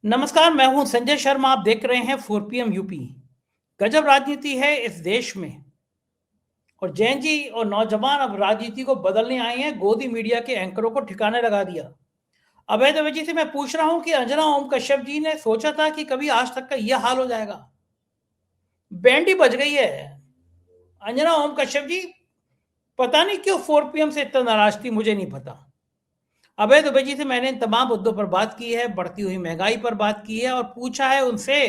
नमस्कार, मैं हूं संजय शर्मा। आप देख रहे हैं 4 PM यूपी। गजब राजनीति है इस देश में। और जैन जी और नौजवान अब राजनीति को बदलने आए हैं। गोदी मीडिया के एंकरों को ठिकाने लगा दिया। अभय दवे जी से मैं पूछ रहा हूं कि अंजना ओम कश्यप जी ने सोचा था कि कभी आज तक का यह हाल हो जाएगा? बैंड ही बज गई है। अंजना ओम कश्यप जी पता नहीं क्यों 4 PM से इतना नाराज थी, मुझे नहीं पता। अभय दुबे जी से मैंने इन तमाम मुद्दों पर बात की है, बढ़ती हुई महंगाई पर बात की है और पूछा है उनसे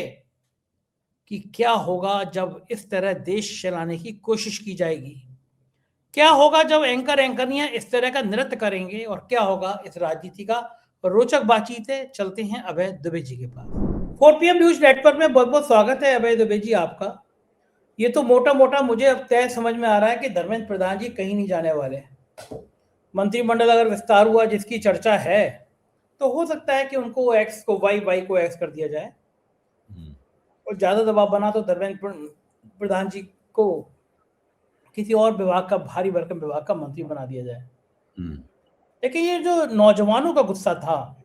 कि क्या होगा जब इस तरह देश चलाने की कोशिश की जाएगी। क्या होगा जब एंकर एंकरनियां इस तरह का नृत्य करेंगे और क्या होगा इस राजनीति का। रोचक बातचीतें चलते हैं अभय दुबे जी के पास। 4 PM न्यूज नेटवर्क में बहुत बहुत स्वागत है अभय दुबे जी आपका। ये तो मोटा मोटा मुझे अब तय समझ में आ रहा है कि धर्मेंद्र प्रधान जी कहीं नहीं जाने वाले। मंत्रिमंडल अगर विस्तार हुआ जिसकी चर्चा है तो हो सकता है कि उनको एक्स को वाई, वाई को एक्स कर दिया जाए और ज्यादा दबाव बना तो धर्मेंद्र प्रधान जी को किसी और विभाग का, भारी भरकम विभाग का मंत्री बना दिया जाए। लेकिन ये जो नौजवानों का गुस्सा था,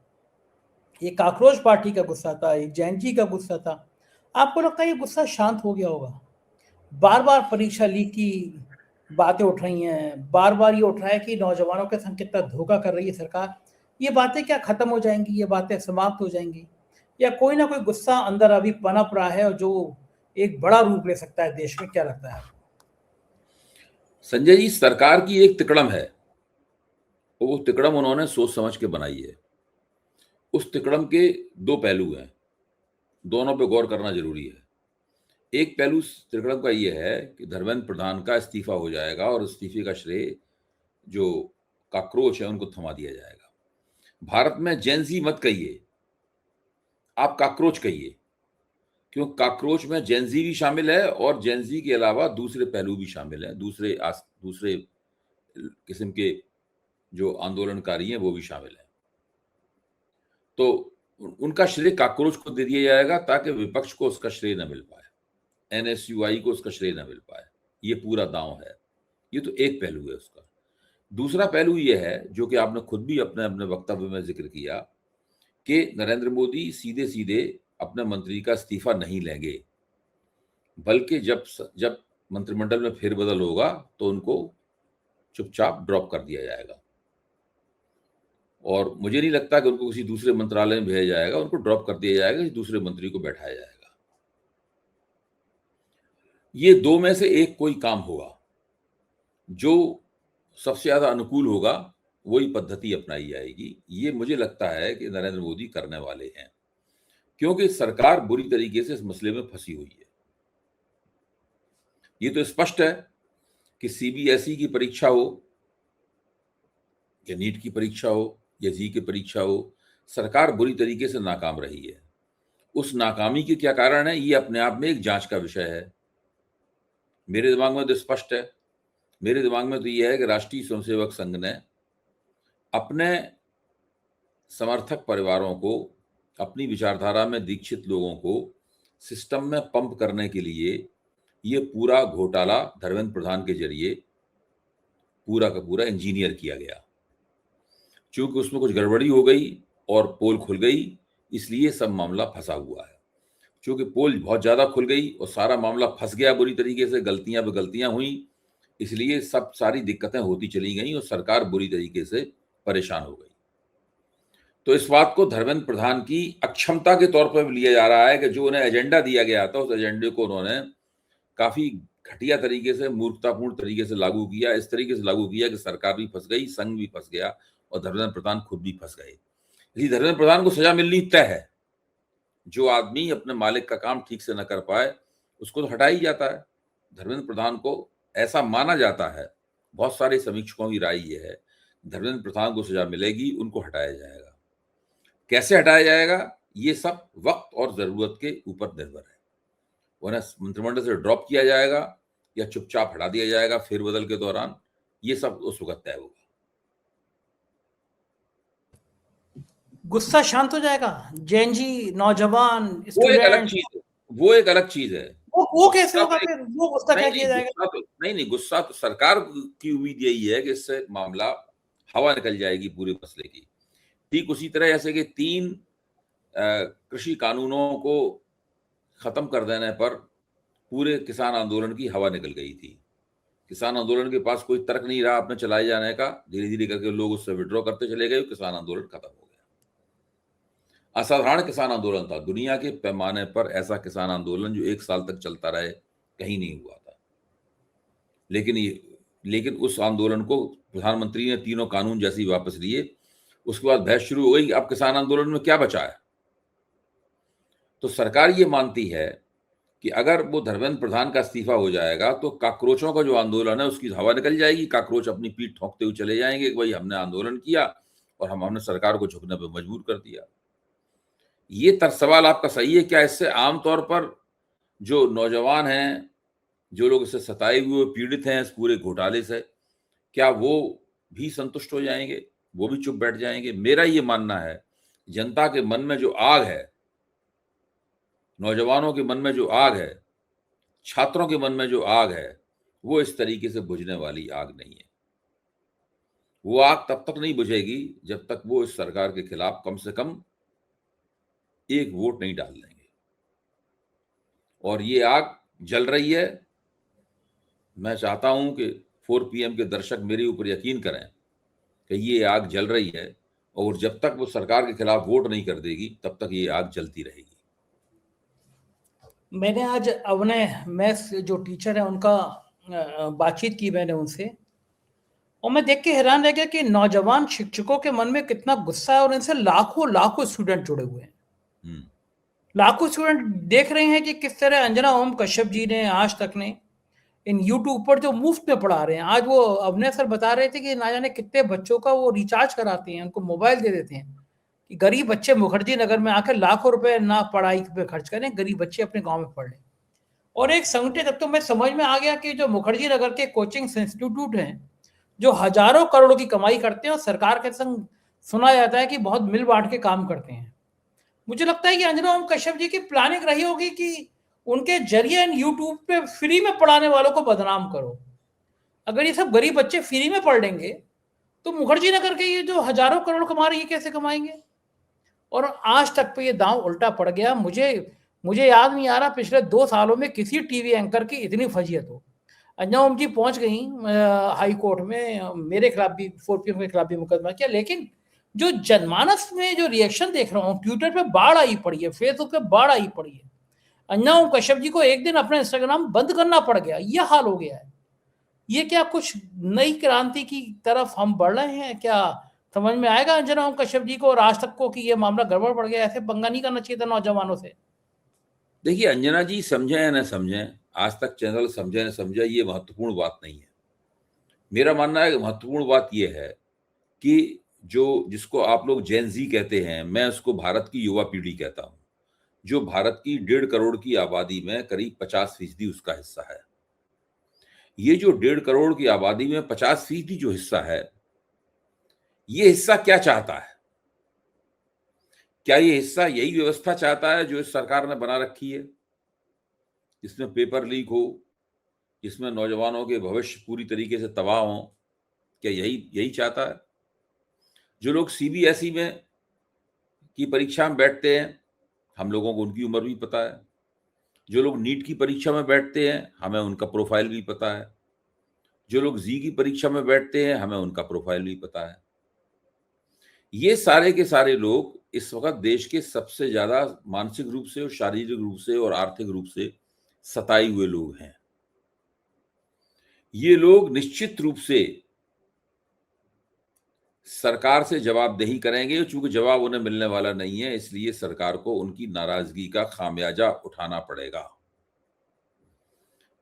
ये काकरोच पार्टी का गुस्सा था, ये जैन जी का गुस्सा था, आपको लगता है ये गुस्सा शांत हो गया होगा? बार बार परीक्षा लीक की बातें उठ रही हैं, बार बार ये उठ रहा है कि नौजवानों के संग कितना धोखा कर रही है सरकार। ये बातें क्या खत्म हो जाएंगी? ये बातें समाप्त हो जाएंगी या कोई ना कोई गुस्सा अंदर अभी पनप रहा है और जो एक बड़ा रूप ले सकता है देश में? क्या लगता है? संजय जी, सरकार की एक तिकड़म है। वो तिकड़म उन्होंने सोच समझ के बनाई है। उस तिकड़म के दो पहलू हैं, दोनों पे गौर करना जरूरी है। एक पहलू तिकड़म का ये है कि धर्मेंद्र प्रधान का इस्तीफा हो जाएगा और इस्तीफे का श्रेय जो काक्रोच है उनको थमा दिया जाएगा। भारत में जेनजी मत कहिए, आप काक्रोच कहिए, क्यों काक्रोच में जेनजी भी शामिल है और जेनजी के अलावा दूसरे पहलू भी शामिल हैं, दूसरे किस्म के जो आंदोलनकारी हैं वो भी शामिल हैं। तो उनका श्रेय काक्रोच को दे दिया जाएगा ताकि विपक्ष को उसका श्रेय न मिल पाए, एनएसयूआई को उसका श्रेय न मिल पाए। ये पूरा दांव है। ये तो एक पहलू है उसका। दूसरा पहलू ये है, जो कि आपने खुद भी अपने अपने वक्तव्य में जिक्र किया, कि नरेंद्र मोदी सीधे सीधे अपने मंत्री का इस्तीफा नहीं लेंगे, बल्कि जब मंत्रिमंडल में फेरबदल होगा तो उनको चुपचाप ड्रॉप कर दिया जाएगा। और मुझे नहीं लगता कि उनको किसी दूसरे मंत्रालय में भेजा जाएगा, उनको ड्रॉप कर दिया जाएगा, किसी दूसरे मंत्री को बैठाया जाएगा। ये दो में से एक कोई काम होगा, जो सबसे ज्यादा अनुकूल होगा वही पद्धति अपनाई जाएगी। ये मुझे लगता है कि नरेंद्र मोदी करने वाले हैं, क्योंकि सरकार बुरी तरीके से इस मसले में फंसी हुई है। ये तो स्पष्ट है कि सीबीएसई की परीक्षा हो या नीट की परीक्षा हो या जी की परीक्षा हो, सरकार बुरी तरीके से नाकाम रही है। उस नाकामी के क्या कारण है, ये अपने आप में एक जांच का विषय है। मेरे दिमाग में तो स्पष्ट है। मेरे दिमाग में तो यह है कि राष्ट्रीय स्वयंसेवक संघ ने अपने समर्थक परिवारों को, अपनी विचारधारा में दीक्षित लोगों को सिस्टम में पंप करने के लिए ये पूरा घोटाला धर्मेंद्र प्रधान के जरिए पूरा का पूरा इंजीनियर किया गया। चूंकि उसमें कुछ गड़बड़ी हो गई और पोल खुल गई, इसलिए सब मामला फंसा हुआ है। चूंकि पोल बहुत ज्यादा खुल गई और सारा मामला फंस गया बुरी तरीके से, गलतियां पे गलतियां हुई, इसलिए सारी दिक्कतें होती चली गई और सरकार बुरी तरीके से परेशान हो गई। तो इस बात को धर्मेंद्र प्रधान की अक्षमता के तौर पर लिया जा रहा है कि जो उन्हें एजेंडा दिया गया था, उस एजेंडे को उन्होंने काफी घटिया तरीके से, मूर्खतापूर्ण तरीके से लागू किया। इस तरीके से लागू किया कि सरकार भी फंस गई, संघ भी फंस गया और धर्मेंद्र प्रधान खुद भी फंस गए। इसलिए धर्मेंद्र प्रधान को सजा मिलनी तय है। जो आदमी अपने मालिक का काम ठीक से न कर पाए उसको तो हटा ही जाता है। धर्मेंद्र प्रधान को ऐसा माना जाता है, बहुत सारे समीक्षकों की राय ये है, धर्मेंद्र प्रधान को सजा मिलेगी, उनको हटाया जाएगा। कैसे हटाया जाएगा, ये सब वक्त और जरूरत के ऊपर निर्भर है। उन्हें मंत्रिमंडल से ड्रॉप किया जाएगा या चुपचाप हटा दिया जाएगा फेरबदल के दौरान, ये सब उस वक्त तय होगा। गुस्सा शांत हो जाएगा? जैन जी, नौजवान, वो एक अलग स्टूडेंट, चीज है, वो एक अलग चीज है। वो कैसे गुस्सा होगा? तो फिर वो गुस्सा क्या किया जाएगा? गुस्सा तो सरकार की उम्मीद यही है कि इससे मामला हवा निकल जाएगी पूरे मसले की। ठीक उसी तरह जैसे कि 3 कृषि कानूनों को खत्म कर देने पर पूरे किसान आंदोलन की हवा निकल गई थी। किसान आंदोलन के पास कोई तर्क नहीं रहा अपने चलाए जाने का। धीरे धीरे करके लोग उससे विड्रॉ करते चले गए, किसान आंदोलन खत्म हो गया। असाधारण किसान आंदोलन था, दुनिया के पैमाने पर ऐसा किसान आंदोलन जो 1 साल तक चलता रहे कहीं नहीं हुआ था। लेकिन उस आंदोलन को प्रधानमंत्री ने तीनों कानून जैसे ही वापस लिए, उसके बाद बहस शुरू हो गई, अब किसान आंदोलन में क्या बचा है। तो सरकार ये मानती है कि अगर वो धर्मेंद्र प्रधान का इस्तीफा हो जाएगा तो काकरोचों का जो आंदोलन है उसकी हवा निकल जाएगी। काकरोच अपनी पीठ ठोंकते हुए चले जाएंगे कि भाई हमने आंदोलन किया और हमने सरकार को झुकने पर मजबूर कर दिया। ये सवाल आपका सही है। क्या इससे आमतौर पर जो नौजवान हैं, जो लोग इससे सताए हुए पीड़ित हैं इस पूरे घोटाले से, क्या वो भी संतुष्ट हो जाएंगे, वो भी चुप बैठ जाएंगे? मेरा ये मानना है, जनता के मन में जो आग है, नौजवानों के मन में जो आग है, छात्रों के मन में जो आग है, वो इस तरीके से बुझने वाली आग नहीं है। वो आग तब तक नहीं बुझेगी जब तक वो इस सरकार के खिलाफ कम से कम एक वोट नहीं डाल देंगे। और ये आग जल रही है। मैं चाहता हूं कि 4 PM के दर्शक मेरे ऊपर यकीन करें कि ये आग जल रही है, और जब तक वो सरकार के खिलाफ वोट नहीं कर देगी तब तक ये आग जलती रहेगी। मैंने आज अवनय मैथ्स जो टीचर है उनका बातचीत की मैंने उनसे, और मैं देख के हैरान रह गया कि नौजवान शिक्षकों के मन में कितना गुस्सा है, और इनसे लाखों लाखों स्टूडेंट जुड़े हुए हैं। लाखों स्टूडेंट देख रहे हैं कि किस तरह अंजना ओम कश्यप जी ने, आज तक ने, इन यूट्यूब पर जो मुफ्त में पढ़ा रहे हैं। आज वो अवनय सर बता रहे थे कि ना जाने कितने बच्चों का वो रिचार्ज कराते हैं, उनको मोबाइल दे देते हैं कि गरीब बच्चे मुखर्जी नगर में आकर लाखों रुपए ना पढ़ाई पे खर्च करें, गरीब बच्चे अपने गांव में पढ़ लें। और एक संगठित, अब तो मैं समझ में आ गया कि जो मुखर्जी नगर के कोचिंग इंस्टीट्यूट हैं, जो हजारों करोड़ों की कमाई करते हैं और सरकार के संग सुना जाता है कि बहुत मिल बांट के काम करते हैं। मुझे लगता है कि अंजना ओम कश्यप जी की प्लानिंग रही होगी कि उनके जरिए इन यूट्यूब पे फ्री में पढ़ाने वालों को बदनाम करो। अगर ये सब गरीब बच्चे फ्री में पढ़ लेंगे तो मुखर्जी नगर के ये जो हजारों करोड़ कमा रहे हैं कैसे कमाएंगे? और आज तक पे ये दांव उल्टा पड़ गया। मुझे याद नहीं आ रहा पिछले 2 सालों में किसी टीवी एंकर की इतनी फजीयत हो। अंजना ओम जी पहुंच गई हाई कोर्ट में, मेरे खिलाफ भी, 4 PM के खिलाफ भी मुकदमा किया, लेकिन जो जनमानस में जो रिएक्शन देख रहा हूँ, ट्विटर पे बाढ़ आई पड़ी है, फेसबुक पे बाढ़ आई पड़ी है। अंजना ओम कश्यप जी को एक दिन अपना इंस्टाग्राम बंद करना पड़ गया, यह हाल हो गया है। ये क्या कुछ नई क्रांति की तरफ हम बढ़ रहे हैं? क्या समझ में आएगा अंजना ओम कश्यप जी को और आज तक को कि ये मामला गड़बड़ पड़ गया? ऐसे पंगा नहीं करना चाहिए था नौजवानों से। देखिए, अंजना जी समझे या न समझे, आज तक चैनल समझे न समझे, ये महत्वपूर्ण बात नहीं है। मेरा मानना है कि महत्वपूर्ण बात यह है कि जिसको आप लोग जेन ज़ी कहते हैं, मैं उसको भारत की युवा पीढ़ी कहता हूं, जो भारत की 1.5 करोड़ की आबादी में करीब 50% उसका हिस्सा है। ये जो 1.5 करोड़ की आबादी में 50% जो हिस्सा है, ये हिस्सा क्या चाहता है? क्या ये हिस्सा यही व्यवस्था चाहता है जो इस सरकार ने बना रखी है, जिसमें पेपर लीक हो, जिसमें नौजवानों के भविष्य पूरी तरीके से तबाह हों? क्या यही चाहता है? जो लोग CBSE में की परीक्षा में बैठते हैं, हम लोगों को उनकी उम्र भी पता है। जो लोग नीट की परीक्षा में बैठते हैं, हमें उनका प्रोफाइल भी पता है। जो लोग जी की परीक्षा में बैठते हैं, हमें उनका प्रोफाइल भी पता है। ये सारे के सारे लोग इस वक्त देश के सबसे ज्यादा मानसिक रूप से और शारीरिक रूप से और आर्थिक रूप से सताए हुए लोग हैं। ये लोग निश्चित रूप से सरकार से जवाबदेही करेंगे, चूंकि जवाब उन्हें मिलने वाला नहीं है, इसलिए सरकार को उनकी नाराजगी का खामियाजा उठाना पड़ेगा।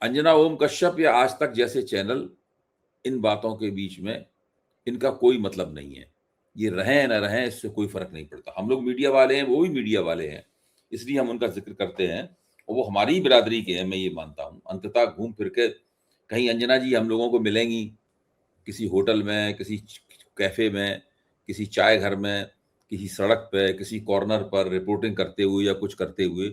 अंजना ओम कश्यप या आज तक जैसे चैनल, इन बातों के बीच में इनका कोई मतलब नहीं है। ये रहें न रहें, इससे कोई फर्क नहीं पड़ता। हम लोग मीडिया वाले हैं, वो भी मीडिया वाले हैं, इसलिए हम उनका जिक्र करते हैं, और वो हमारी बिरादरी के हैं, मैं ये मानता हूं। अंततः घूम फिर के कहीं अंजना जी हम लोगों को मिलेंगी किसी होटल में, किसी कैफे में, किसी चाय घर में, किसी सड़क पे, किसी कॉर्नर पर रिपोर्टिंग करते हुए या कुछ करते हुए,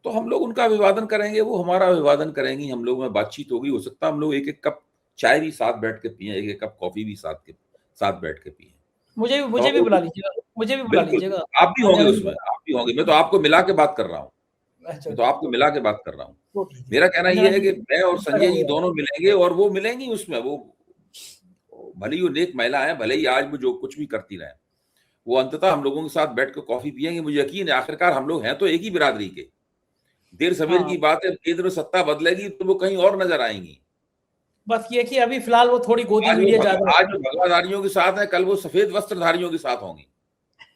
तो हम लोग उनका अभिवादन करेंगे, वो हमारा अभिवादन करेंगी। हम लोग में बातचीत होगी, हो सकता है हम लोग एक एक कप चाय भी साथ बैठ के पिए, एक एक कप कॉफी भी साथ बैठ के पिए। मुझे भी बुला लीजिएगा। मुझे भी बुला बिल्कुल, लीजिएगा। आप भी होंगे उसमें, आप भी होंगे। मैं तो आपको मिला के बात कर रहा हूँ, अच्छा, मैं तो आपको मिला के बात कर रहा हूँ। तो ठीक है। मेरा कहना अंजना ये है जी कि मैं और इसका क्या संजय जी होगा? दोनों मिलेंगे और वो मिलेंगी उसमें। वो भले ही वो नेक महिला है, भले ही आज वो जो कुछ भी करती रहें, वो अंततः हम लोगों के साथ बैठ कर कॉफी पिएंगे। मुझे यकीन है, आखिरकार हम लोग हैं तो एक ही बिरादरी के। देर सवेर हाँ, की बात है, केंद्र में सत्ता बदलेगी तो वो कहीं और नजर आएंगी। बस ये कि अभी फिलहाल वो थोड़ी गोदी मीडिया ज़्यादा आज वो भगवाधारियों के साथ है, कल वो सफेद वस्त्रधारियों के साथ होंगी।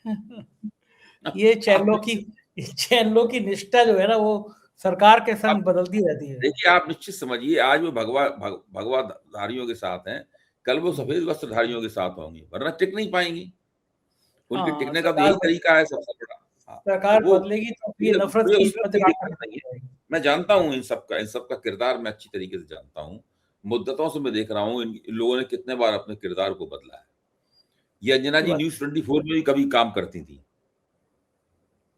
ये आप निश्चित चैनलों की निष्ठा जो है ना, वो सरकार के आप संग बदलती रहती है। देखिए, आप निश्चित समझिए, आज वो भगवाधारियों के साथ हैं, कल वो हुँ। सफेद वस्त्रधारियों के साथ होंगी, वरना टिक नहीं पाएंगी। उनके हाँ, टिकने का तो यही तरीका है सबसे बड़ा। हाँ, तो सरकार वो बदलेगी तो ये मुझे नफ़रत मुझे की उसमें कोई पताका दिक्कत नहीं है। जाएगी। मैं जानता हूँ इन सब का किरदार मैं अच्छी तरीके से जानता हूँ। मुद्दतों से मैं देख रहा हूँ इन लोगों ने कितने बार अपने किरदार को बदला है। ये अंजना ये जी बात न्यूज़ 24 में भी कभी काम करती थी,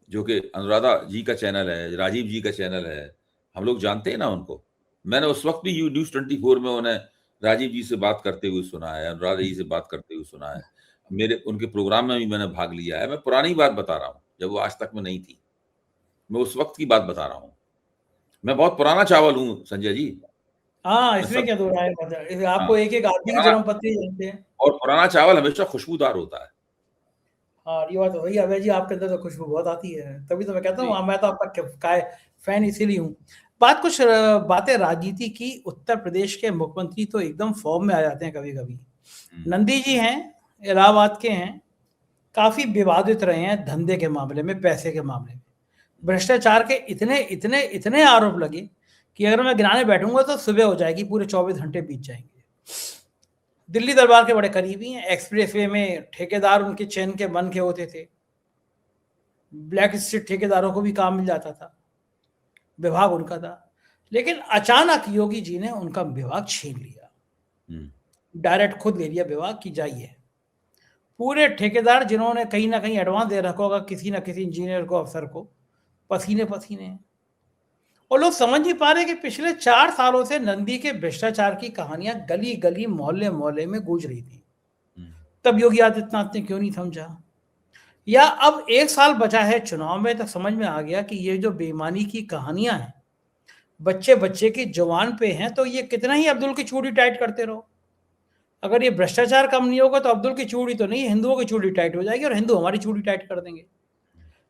जो कि अनुराधा जी का चैनल है, राजीव जी का चैनल है। हम लोग जानते हैं ना उनको। मैंने उस वक़्त भी यू न्यूज़ 24 में उन्हें राजीव जी से बात करते हुए सुना है, अनुराधा जी से बात करते हुए सुना है। मेरे उनके प्रोग्राम में भी मैंने भाग लिया है। मैं पुरानी बात बता रहा हूँ, जब वो आज तक में नहीं थी। मैं उस वक़्त की बात बता रहा हूँ। मैं बहुत पुराना चावल हूँ संजय जी। हाँ, मैं इसमें सब क्या दो राय है, हाँ, आपको एक-एक और आदमी की जन्म पत्री जानते हैं। पुराना चावल हमेशा खुशबूदार होता है। हाँ, ये बात तो सही है अभय जी, आपके अंदर तो खुशबू बहुत आती है। तभी तो मैं कहता हूँ जी। मैं तो आपका काय फैन इसीलिए हूँ। बात कुछ बातें राजनीति की। उत्तर प्रदेश के मुख्यमंत्री तो एकदम फ़ॉर्म में आ जाते हैं कभी-कभी। हुँ, नंदी जी हैं, इलाहाबाद के हैं, काफ़ी विवादित रहे हैं धंधे के मामले में, पैसे के मामले में। भ्रष्टाचार के इतने आरोप लगे कि अगर मैं गिनाने बैठूँगा तो सुबह हो जाएगी, पूरे 24 घंटे बीत जाएँगे। दिल्ली दरबार के बड़े करीबी हैं, एक्सप्रेसवे में ठेकेदार उनके चैन के मन के होते थे। ब्लैक स्ट्रीट ठेकेदारों को भी काम मिल जाता था, विभाग उनका था। लेकिन अचानक योगी जी ने उनका विभाग छीन लिया, हुँ, डायरेक्ट खुद ले लिया विभाग कि जाइए। पूरे ठेकेदार जिन्होंने कहीं न कहीं एडवांस दे रखा होगा किसी न किसी इंजीनियर को, अफ़सर को, पसीने-पसीने हैं। और लोग समझ नहीं पा रहे कि पिछले 4 सालों से नंदी के भ्रष्टाचार की कहानियाँ गली-गली, मोहल्ले-मोहल्ले में गूँज रही थी। हुँ। तब योगी आदित्यनाथ ने क्यों नहीं समझा? या अब 1 साल बचा है चुनाव में तो समझ में आ गया कि ये जो बेईमानी की कहानियाँ हैं, बच्चे-बच्चे की जुबान पे हैं, तो ये कितना ही अब्दुल की चूड़ी टाइट करते रहो। अगर ये भ्रष्टाचार कम नहीं होगा तो अब्दुल की चूड़ी तो नहीं, हिंदुओं की चूड़ी टाइट हो जाएगी और हिंदू हमारी चूड़ी टाइट कर देंगे।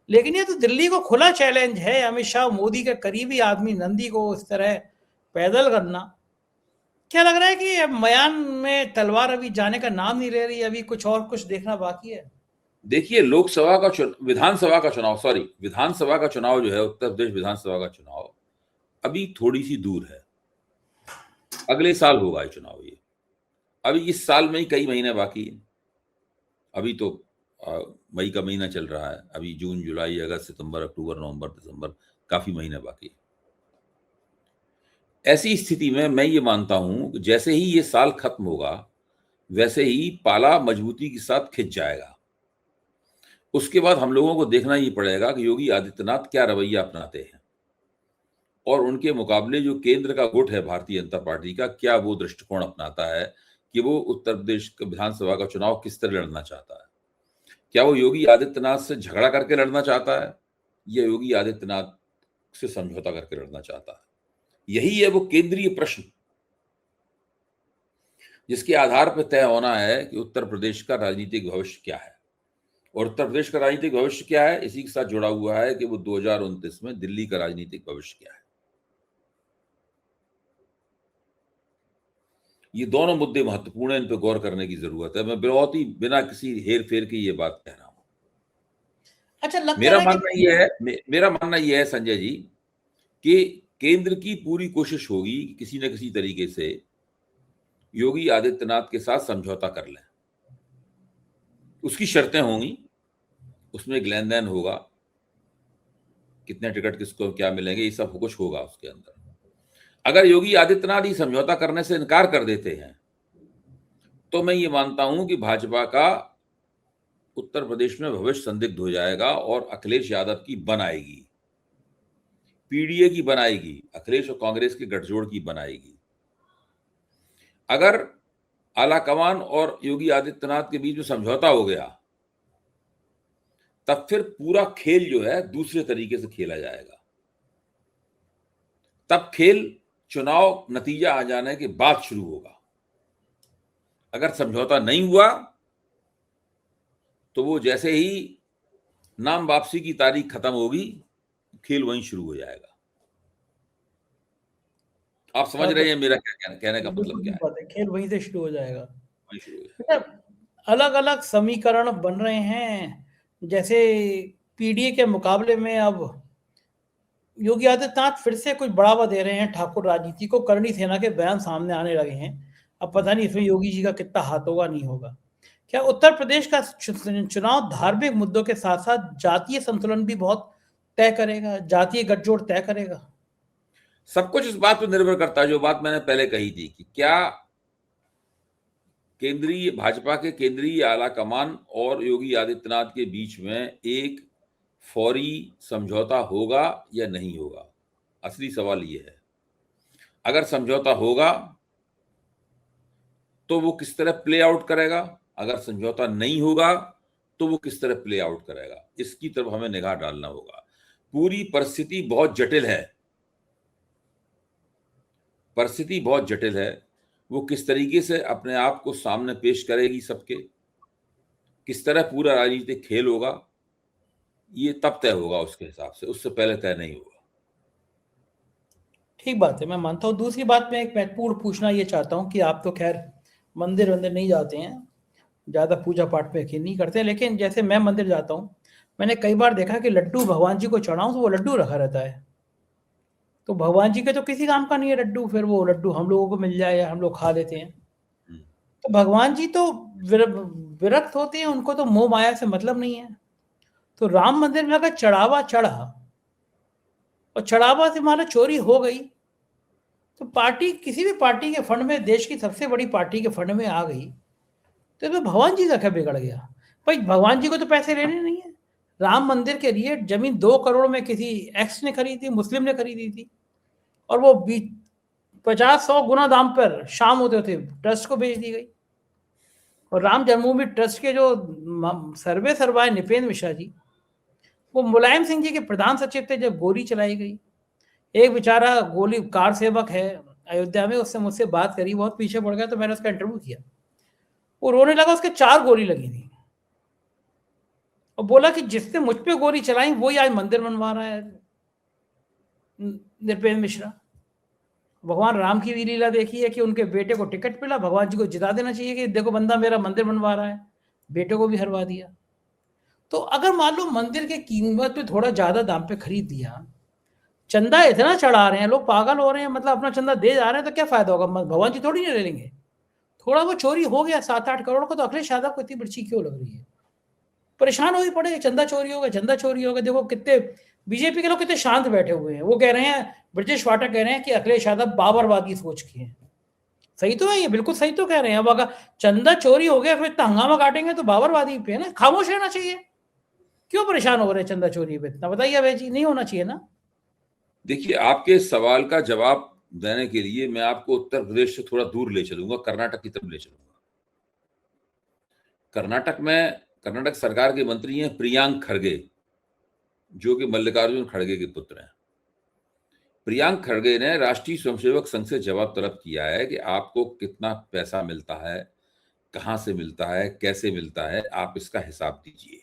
लेकिन ये तो दिल्ली को खुला चैलेंज है, अमित शाह, मोदी के करीबी आदमी नंदी को इस तरह पैदल करना। क्या लग रहा है कि अब मयान में तलवार अभी जाने का नाम नहीं ले रही, अभी कुछ देखना बाकी है? देखिए, विधानसभा का चुनाव जो है, उत्तर प्रदेश विधानसभा का चुनाव अभी थोड़ी-सी दूर है। अगले साल होगा ये चुनाव ये। अभी इस साल में ही कई महीने बाकी हैं। अभी तो मई का महीना चल रहा है। अभी जून, जुलाई, अगस्त, सितंबर, अक्टूबर, नवंबर, दिसंबर, काफ़ी महीने बाकी हैं। ऐसी स्थिति में मैं ये मानता हूँ कि जैसे ही ये साल खत्म होगा, वैसे ही पाला मजबूती के साथ खिंच जाएगा। उसके बाद हम लोगों को देखना ही पड़ेगा कि योगी आदित्यनाथ क्या रवैया अपनाते हैं और उनके मुकाबले जो केंद्र का गुट है भारतीय जनता पार्टी का, क्या वो दृष्टिकोण अपनाता है कि वो उत्तर प्रदेश विधानसभा का चुनाव किस तरह लड़ना चाहता है। क्या वो योगी आदित्यनाथ से झगड़ा करके लड़ना चाहता है या योगी आदित्यनाथ से समझौता करके लड़ना चाहता है? यही है वो केंद्रीय प्रश्न जिसके आधार पर तय होना है कि उत्तर प्रदेश का राजनीतिक भविष्य क्या है। और उत्तर प्रदेश का राजनीतिक भविष्य क्या है, इसी के साथ जुड़ा हुआ है कि वो 2029 में दिल्ली का राजनीतिक भविष्य क्या है। ये दोनों मुद्दे महत्वपूर्ण हैं, इन पे गौर करने की जरूरत है। मैं बहुत ही बिना किसी हेर फेर के ये बात कह रहा हूं। अच्छा, लगता है मेरा मानना यह है संजय जी कि केंद्र की पूरी कोशिश होगी कि किसी न किसी तरीके से योगी आदित्यनाथ के साथ समझौता कर लें। उसकी शर्तें होंगी, उसमें एक लेन देन होगा, कितने टिकट किसको क्या मिलेंगे, ये सब कुछ होगा उसके अंदर। अगर योगी आदित्यनाथ ही समझौता करने से इनकार कर देते हैं तो मैं ये मानता हूं कि भाजपा का उत्तर प्रदेश में भविष्य संदिग्ध हो जाएगा और अखिलेश यादव की बनाएगी, पीडीए की बनाएगी, अखिलेश और कांग्रेस के गठजोड़ की बनाएगी। अगर आलाकमान और योगी आदित्यनाथ के बीच में समझौता हो गया तब फिर पूरा खेल जो है दूसरे तरीके से खेला जाएगा। तब खेल चुनाव नतीजा आ जाने के बाद शुरू होगा। अगर समझौता नहीं हुआ तो वो जैसे ही नाम वापसी की तारीख खत्म होगी, खेल वहीं शुरू हो जाएगा। आप समझ रहे हैं मेरा क्या कहने का मतलब क्या है? खेल वहीं से शुरू हो जाएगा। वहीं शुरू हो जाएगा। अलग अलग समीकरण बन रहे हैं। जैसे पीडीए के मुकाबले में अब योगी आदित्यनाथ फिर से कुछ बढ़ावा दे रहे हैं ठाकुर राजनीति को। करणी सेना के बयान सामने आने लगे हैं। अब पता नहीं इसमें योगी जी का कितना हाथ होगा, नहीं होगा। क्या उत्तर प्रदेश का चुनाव धार्मिक मुद्दों के साथ साथ जातीय संतुलन भी बहुत तय करेगा, जातीय गठजोड़ तय करेगा? सब कुछ इस बात पर निर्भर करता है, जो बात मैंने पहले कही थी, कि क्या केंद्रीय भाजपा के केंद्रीय आला कमान और योगी आदित्यनाथ के बीच में एक फौरी समझौता होगा या नहीं होगा। असली सवाल ये है। अगर समझौता होगा तो वो किस तरह प्ले आउट करेगा, अगर समझौता नहीं होगा तो वो किस तरह प्ले आउट करेगा, इसकी तरफ हमें निगाह डालना होगा। पूरी परिस्थिति बहुत जटिल है। परिस्थिति बहुत जटिल है। वो किस तरीके से अपने आप को सामने पेश करेगी सबके, किस तरह पूरा राजनीतिक खेल होगा, ये तब तय होगा उसके हिसाब से, उससे पहले तय नहीं होगा। ठीक बात है, मैं मानता हूँ। दूसरी बात मैं एक महत्वपूर्ण पूछना ये चाहता हूँ कि आप तो खैर मंदिर वंदिर नहीं जाते हैं, ज़्यादा पूजा पाठ में यकीन नहीं करते, लेकिन जैसे मैं मंदिर जाता हूँ, मैंने कई बार देखा कि लड्डू भगवान जी को चढ़ाऊं तो वो लड्डू रखा रहता है। तो भगवान जी के तो किसी काम का नहीं है लड्डू, फिर वो लड्डू हम लोगों को मिल जाए या हम लोग खा लेते हैं। तो भगवान जी तो विरक्त होते हैं, उनको तो मोह माया से मतलब नहीं है। तो राम मंदिर में अगर चढ़ावा चढ़ा और चढ़ावा से मान लो चोरी हो गई, तो पार्टी किसी भी पार्टी के फंड में, देश की सबसे बड़ी पार्टी के फंड में आ गई, तो इसमें भगवान जी का क्या बिगड़ गया? भाई भगवान जी को तो पैसे लेने नहीं है। राम मंदिर के लिए जमीन 2 करोड़ में किसी एक्स ने खरीदी, मुस्लिम ने खरीदी थी, और वो 50-100 गुना दाम पर शाम होते होते ट्रस्ट को बेच दी गई। और राम जन्मभूमि ट्रस्ट के जो सर्वाए निपेंद्र मिश्रा जी, वो मुलायम सिंह जी के प्रधान सचिव थे जब गोली चलाई गई। एक बेचारा गोली कार सेवक है अयोध्या में, उससे मुझसे बात करी, बहुत पीछे पड़ गया, तो मैंने उसका इंटरव्यू किया। वो रोने लगा, उसके 4 गोली लगी थी, और बोला कि जिसने मुझ पे गोली चलाई वही आज मंदिर बनवा रहा है नृपेंद्र मिश्रा। भगवान राम की भी लीला देखी है कि उनके बेटे को टिकट मिला, भगवान जी को जिता देना चाहिए कि देखो बंदा मेरा मंदिर बनवा रहा है, बेटे को भी हरवा दिया। तो अगर मान लो मंदिर की कीमत पे थोड़ा ज्यादा दाम पे खरीद दिया, चंदा इतना चढ़ा रहे हैं, लोग पागल हो रहे हैं, मतलब अपना चंदा दे जा रहे हैं, तो क्या फायदा होगा? भगवान जी थोड़ी नहीं ले लेंगे। थोड़ा वो चोरी हो गया 7-8 करोड़ को, तो अखिलेश यादव को इतनी बर्ची क्यों लग रही है? परेशान हो ही पड़े, चंदा चोरी होगा, चंदा चोरी होगा। देखो कितने बीजेपी के लोग कितने शांत बैठे हुए हैं। वो कह रहे हैं, ब्रिजेश वाटा कह रहे हैं कि अखिलेश यादव बाबरवादी सोच के हैं। सही तो है, ये बिल्कुल सही तो कह रहे हैं। अब अगर चंदा चोरी हो गया फिर इतना हंगामा काटेंगे तो बाबरवादी पे है ना, खामोश रहना चाहिए। क्यों परेशान हो रहे हैं चंदा चोरी पे इतना? बताइए अभय जी, नहीं होना चाहिए ना? देखिए, आपके सवाल का जवाब देने के लिए मैं आपको उत्तर प्रदेश से थोड़ा दूर ले चलूंगा, कर्नाटक की तरफ ले चलूंगा। कर्नाटक सरकार के मंत्री हैं प्रियांक खड़गे, जो कि मल्लिकार्जुन खड़गे के पुत्र हैं। प्रियांक खड़गे ने राष्ट्रीय स्वयंसेवक संघ से जवाब तलब किया है कि आपको कितना पैसा मिलता है, कहां से मिलता है, कैसे मिलता है, आप इसका हिसाब दीजिए।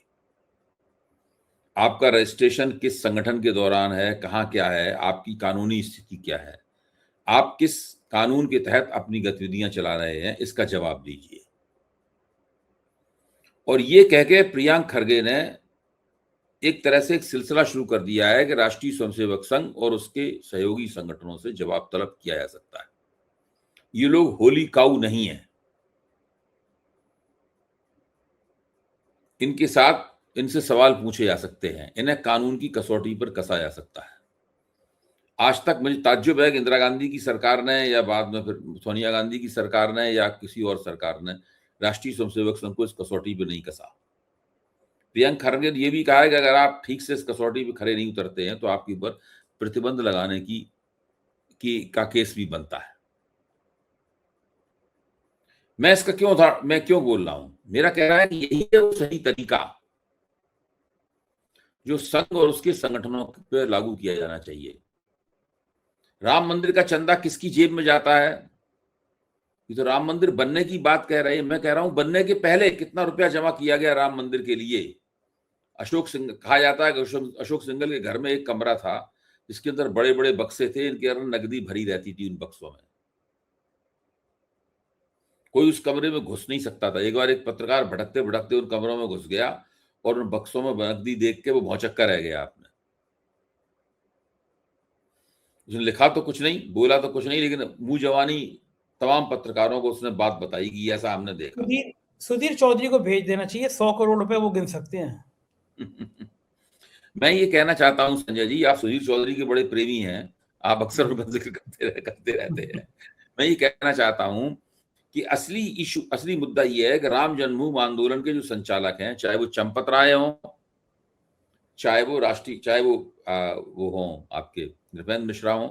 आपका रजिस्ट्रेशन किस संगठन के दौरान है, कहां क्या है, आपकी कानूनी स्थिति क्या है, आप किस कानून के तहत अपनी गतिविधियां चला रहे हैं, इसका जवाब दीजिए। और ये कह के प्रियांक खड़गे ने एक तरह से एक सिलसिला शुरू कर दिया है कि राष्ट्रीय स्वयंसेवक संघ और उसके सहयोगी संगठनों से जवाब तलब किया जा सकता है। ये लोग होली काऊ नहीं है। इनके साथ इनसे सवाल पूछे जा सकते हैं, इन्हें कानून की कसौटी पर कसा जा सकता है। आज तक मुझे ताज्जुब है कि इंदिरा गांधी की सरकार ने या बाद में फिर सोनिया गांधी की सरकार ने या किसी और सरकार ने राष्ट्रीय स्वयंसेवक संघ को इस कसौटी पर नहीं कसा। प्रियंक खड़गे ने यह भी कहा है कि अगर आप ठीक से इस कसौटी पर खड़े नहीं उतरते हैं तो आपके ऊपर प्रतिबंध लगाने का केस भी बनता है। मैं क्यों बोल रहा हूं? मेरा कहना है कि यही है वो सही तरीका। जो संघ और उसके संगठनों पर लागू किया जाना चाहिए। राम मंदिर का चंदा किसकी जेब में जाता है? ये तो राम मंदिर बनने की बात कह रहे हैं। मैं कह रहा हूं बनने के पहले कितना रुपया जमा किया गया राम मंदिर के लिए। अशोक सिंह कहा जाता है कि अशोक सिंघल के घर में एक कमरा था जिसके अंदर बड़े बड़े बक्से थे, इनके अंदर नकदी भरी रहती थी उन बक्सों में। कोई उस कमरे में घुस नहीं सकता था। एक बार एक पत्रकार भटकते भटकते उन कमरों में घुस गया और उन बक्सों में नकदी देख के वो भौचक्का रह गया। आपने उसने लिखा तो कुछ नहीं, बोला तो कुछ नहीं, लेकिन मुंह जवानी तमाम पत्रकारों को उसने बात बताई कि ऐसा हमने देखा। सुधीर चौधरी को भेज देना चाहिए, 100 करोड़ रुपए वो गिन सकते हैं। मैं ये कहना चाहता हूं संजय जी, आप सुधीर चौधरी के बड़े प्रेमी हैं, आप अक्सर उनका जिक्र करते रहते हैं। मैं ये कहना चाहता हूं कि असली मुद्दा ये है कि राम जन्मभूमि आंदोलन के जो संचालक हैं, चाहे वो चंपत राय हों, चाहे वो हों आपके नृपेंद्र मिश्रा हों,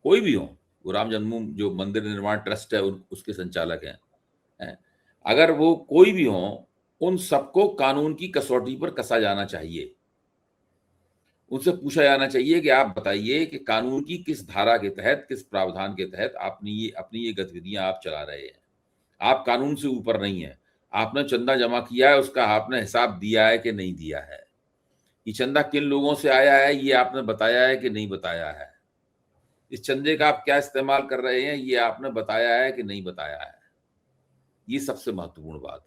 कोई भी हो, वो राम जन्मभूमि जो मंदिर निर्माण ट्रस्ट है उसके संचालक हैं, अगर वो कोई भी हो, उन सबको कानून की कसौटी पर कसा जाना चाहिए। उनसे पूछा जाना चाहिए कि आप बताइए कि कानून की किस धारा के तहत, किस प्रावधान के तहत अपनी ये गतिविधियां आप चला रहे हैं। आप कानून से ऊपर नहीं है। आपने चंदा जमा किया है, उसका आपने हिसाब दिया है कि नहीं दिया है? ये चंदा किन लोगों से आया है, ये आपने बताया है कि नहीं बताया है? इस चंदे का आप क्या इस्तेमाल कर रहे हैं, ये आपने बताया है कि नहीं बताया है? ये सबसे महत्वपूर्ण बात है।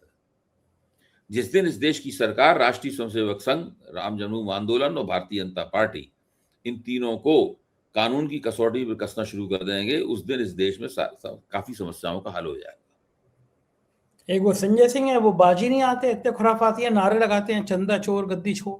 जिस दिन इस देश की सरकार, राष्ट्रीय स्वयंसेवक संघ, राम जन्मभूमि आंदोलन और भारतीय जनता पार्टी इन तीनों को कानून की कसौटी पर कसना शुरू कर देंगे, उस दिन इस देश में काफी समस्याओं का हल हो जाएगा। एक वो संजय सिंह है, वो बाजी नहीं आते, इतने खुराफाती है, नारे लगाते हैं चंदा चोर गद्दी छोड़।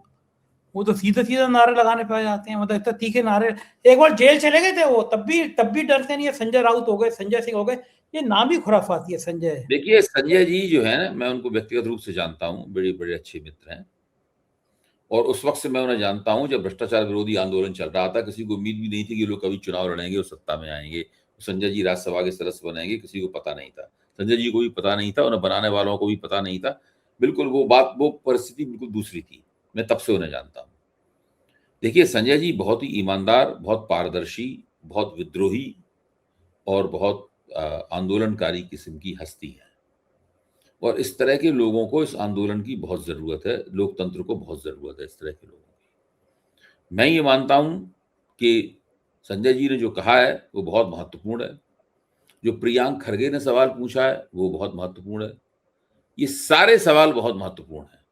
वो तो सीधा सीधा नारे लगाने पे आ जाते हैं, मतलब इतना तीखे नारे। एक बार जेल चले गए थे वो, तब भी डरते नहीं है। संजय राउत हो गए, संजय सिंह हो गए, ये नाम ही खुराफाती है संजय। देखिए संजय जी जो है ना, मैं उनको व्यक्तिगत रूप से जानता हूँ, बड़े बड़े अच्छे मित्र हैं, और उस वक्त से मैं उन्हें जानता हूं जब भ्रष्टाचार विरोधी आंदोलन चल रहा था। किसी को उम्मीद भी नहीं थी कि लोग कभी चुनाव लड़ेंगे और सत्ता में आएंगे, संजय जी राज्यसभा के सदस्य बनेंगे, किसी को पता नहीं था। संजय जी को भी पता नहीं था, उन्हें बनाने वालों को भी पता नहीं था। बिल्कुल वो परिस्थिति बिल्कुल दूसरी थी। मैं तब से उन्हें जानता हूं। देखिए संजय जी बहुत ही ईमानदार, बहुत पारदर्शी, बहुत विद्रोही और बहुत आंदोलनकारी किस्म की हस्ती है, और इस तरह के लोगों को इस आंदोलन की बहुत जरूरत है। लोकतंत्र को बहुत जरूरत है इस तरह के लोगों की। मैं ये मानता हूं कि संजय जी ने जो कहा है वो बहुत महत्वपूर्ण है। जो प्रियांक खरगे ने सवाल पूछा है वो बहुत महत्वपूर्ण है। ये सारे सवाल बहुत महत्वपूर्ण हैं।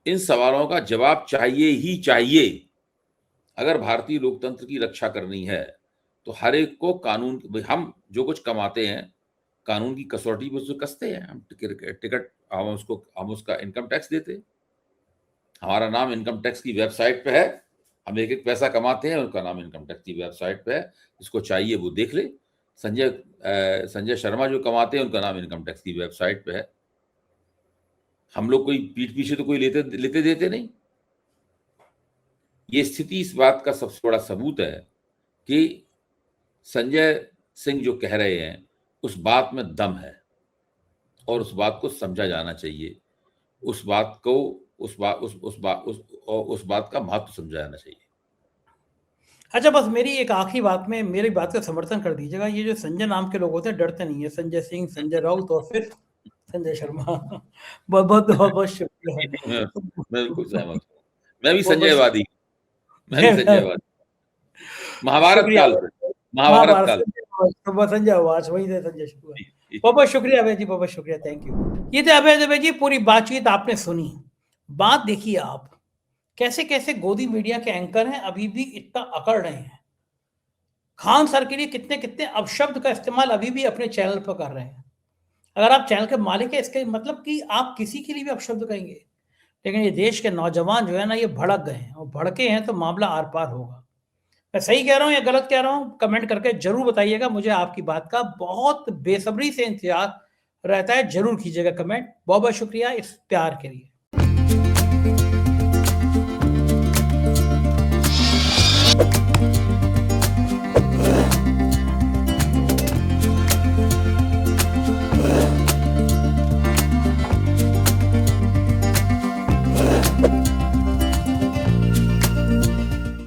इन सवालों का जवाब चाहिए ही चाहिए। अगर भारतीय लोकतंत्र की रक्षा करनी है तो हर एक को कानून, हम जो कुछ कमाते हैं कानून की कसौटी पर उसको कसते हैं। हम टिकट हम उसका इनकम टैक्स देते हैं। हमारा नाम इनकम टैक्स की वेबसाइट पे है। हम एक एक पैसा कमाते हैं, उनका नाम इनकम टैक्स की वेबसाइट पे है। जिसको चाहिए वो देख ले। संजय शर्मा जो कमाते हैं उनका नाम इनकम टैक्स की वेबसाइट पे है। हम लोग कोई पीठ पीछे तो कोई लेते देते नहीं। ये स्थिति इस बात का सबसे बड़ा सबूत है कि संजय सिंह जो कह रहे हैं उस बात में दम है, और उस बात को समझा जाना चाहिए। उस बात का महत्व समझा जाना चाहिए। अच्छा, बस मेरी एक आखिरी बात में मेरी बात का समर्थन कर दीजिएगा। ये जो संजय नाम के लोग होते हैं डरते नहीं है, संजय सिंह, संजय राउत और फिर संजय शर्मा। बहुत बहुत बहुत बहुत शुक्रिया। मैं बिल्कुल सहमत हूँ। मैं भी संजयवादी। महाभारत काल संजय आवाज वही थे, संजय शुक्रिया। बहुत बहुत शुक्रिया अभय जी, बहुत बहुत शुक्रिया, थैंक यू। ये थे अभय जी। पूरी बातचीत आपने सुनी। बात देखिए आप, कैसे कैसे गोदी मीडिया के एंकर हैं, अभी भी इतना अकड़ रहे हैं। खान सर के लिए कितने कितने अपशब्द का इस्तेमाल अभी भी अपने चैनल पर कर रहे हैं। अगर आप चैनल के मालिक है, इसके मतलब कि आप किसी के लिए भी अपशब्द कहेंगे। लेकिन ये देश के नौजवान जो है ना, ये भड़क गए हैं, और भड़के हैं तो मामला आर पार होगा। मैं सही कह रहा हूं या गलत कह रहा हूं, कमेंट करके जरूर बताइएगा। मुझे आपकी बात का बहुत बेसब्री से इंतजार रहता है। जरूर कीजिएगा कमेंट। बहुत बहुत शुक्रिया इस प्यार के लिए।